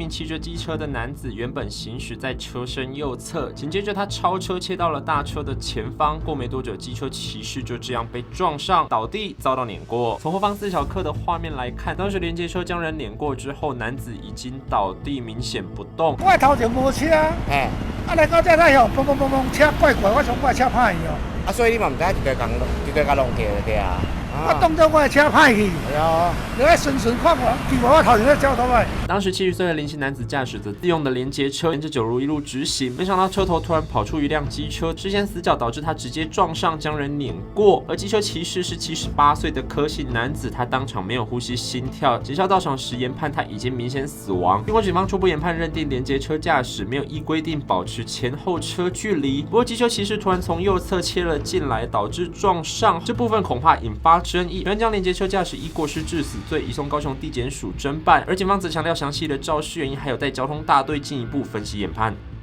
名骑着机车的男子原本行驶在车身右侧，紧接着他超车切到了大车的前方。过没多久，机车骑士就这样被撞上倒地，遭到碾过。从后方4小克的画面来看，当时连接车将人碾过之后，男子已经倒地，明显不动。我头前无车，来到这太后，嘣嘣嘣嘣，车怪怪，我想我车歹去哦。所以你嘛唔知一堆弄起就对啊。我当作我的车歹去，哎呀，你爱顺顺看我，结果我头前在交头来。当时70岁的林姓男子驾驶着自用的连接车，沿着9如一路直行，没想到车头突然跑出一辆机车，视线死角导致他直接撞上，将人碾过。而机车骑士是78岁的柯姓男子，他当场没有呼吸心跳，警校到场时研判他已经明显死亡。经过警方初步研判，认定连接车驾驶没有依规定保持前后车距离。不过机车骑士突然从右侧切了进来，导致撞上，这部分恐怕引发争议，原将连接车驾驶依过失致死罪移送高雄地检署侦办，而警方则强调详细的肇事原因，还有待交通大队进一步分析研判。